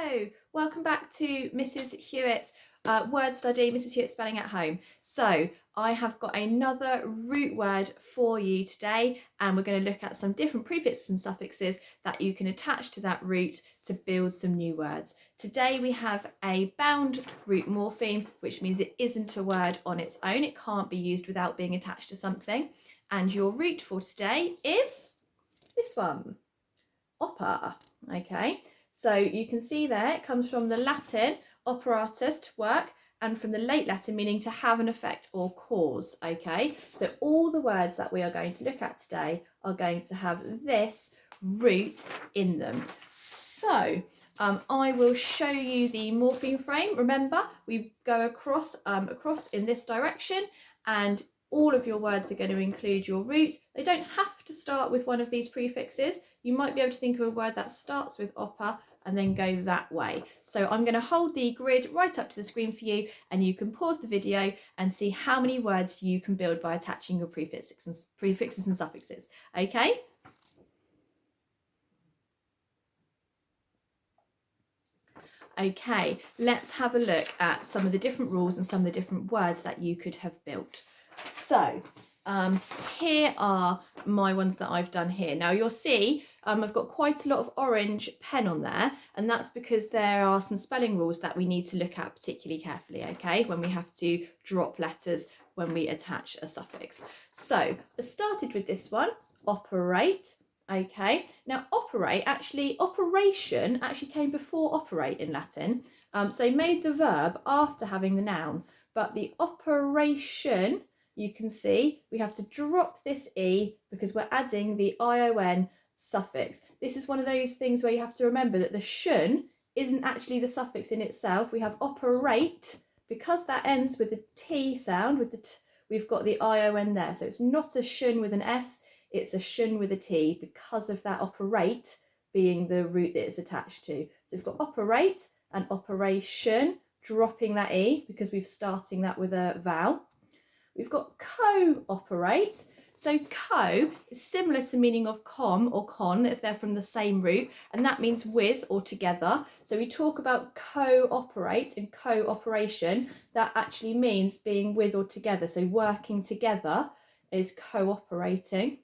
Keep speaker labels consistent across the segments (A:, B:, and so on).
A: Hello, welcome back to Mrs. Hewitt's word study, Mrs. Hewitt Spelling at Home. So I have got another root word for you today, and we're going to look at some different prefixes and suffixes that you can attach to that root to build some new words. Today we have a bound root morpheme, which means it isn't a word on its own. It can't be used without being attached to something. And your root for today is this one, oper. Okay. So you can see there, it comes from the Latin operatus, to work, and from the late Latin meaning to have an effect or cause, okay? So all the words that we are going to look at today are going to have this root in them. So I will show you the morpheme frame. Remember, we go across in this direction, and all of your words are going to include your root. They don't have to start with one of these prefixes. You might be able to think of a word that starts with oper and then go that way. So I'm going to hold the grid right up to the screen for you, and you can pause the video and see how many words you can build by attaching your prefixes and suffixes. Okay? Okay, let's have a look at some of the different rules and some of the different words that you could have built. So here are my ones that I've done here. Now you'll see I've got quite a lot of orange pen on there, and that's because there are some spelling rules that we need to look at particularly carefully, okay, when we have to drop letters when we attach a suffix. So I started with this one, operate. Okay, now operation actually came before operate in Latin. So they made the verb after having the noun, but the operation, you can see we have to drop this E because we're adding the ION suffix. This is one of those things where you have to remember that the shun isn't actually the suffix in itself. We have operate, because that ends with the T sound, we've got the ION there. So it's not a shun with an S, it's a shun with a T because of that operate being the root that it's attached to. So we've got operate and operation, dropping that E because we're starting that with a vowel. We've got cooperate. So co is similar to the meaning of com or con if they're from the same root, and that means with or together. So we talk about cooperate and cooperation, that actually means being with or together. So working together is cooperating.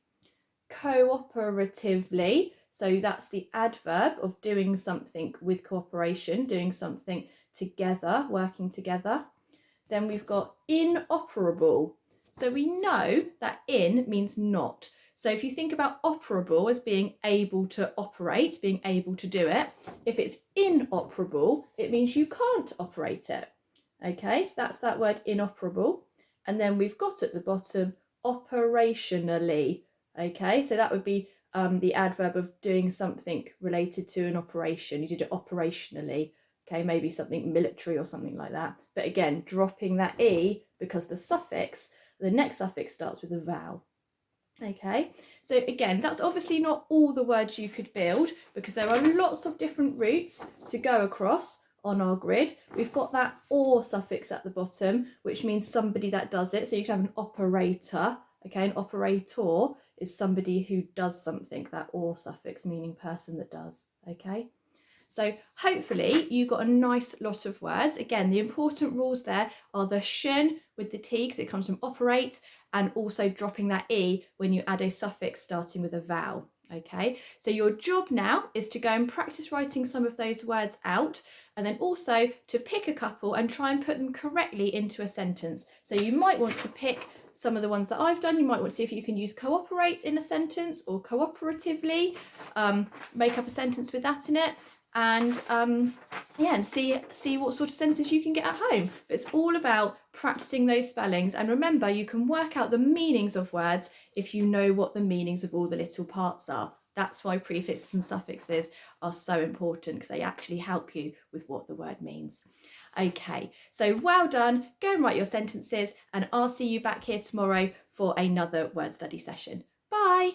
A: Cooperatively, so that's the adverb of doing something with cooperation, doing something together, working together. Then we've got inoperable. So we know that in means not. So if you think about operable as being able to operate, being able to do it, if it's inoperable, it means you can't operate it. Okay, so that's that word inoperable. And then we've got at the bottom operationally. Okay, so that would be the adverb of doing something related to an operation. You did it operationally. Okay, maybe something military or something like that. But again, dropping that E because the next suffix starts with a vowel. Okay, so again, that's obviously not all the words you could build because there are lots of different roots to go across on our grid. We've got that or suffix at the bottom, which means somebody that does it. So you can have an operator. Okay, an operator is somebody who does something, that or suffix meaning person that does. Okay. So hopefully you got a nice lot of words. Again, the important rules there are the shun with the T because it comes from operate, and also dropping that E when you add a suffix starting with a vowel. Okay, so your job now is to go and practice writing some of those words out, and then also to pick a couple and try and put them correctly into a sentence. So you might want to pick some of the ones that I've done. You might want to see if you can use cooperate in a sentence or cooperatively, make up a sentence with that in it. And and see what sort of sentences you can get at home. But it's all about practicing those spellings, and remember, you can work out the meanings of words if you know what the meanings of all the little parts are. That's why prefixes and suffixes are so important, because they actually help you with what the word means. Okay, so well done. Go and write your sentences, and I'll see you back here tomorrow for another word study session. Bye.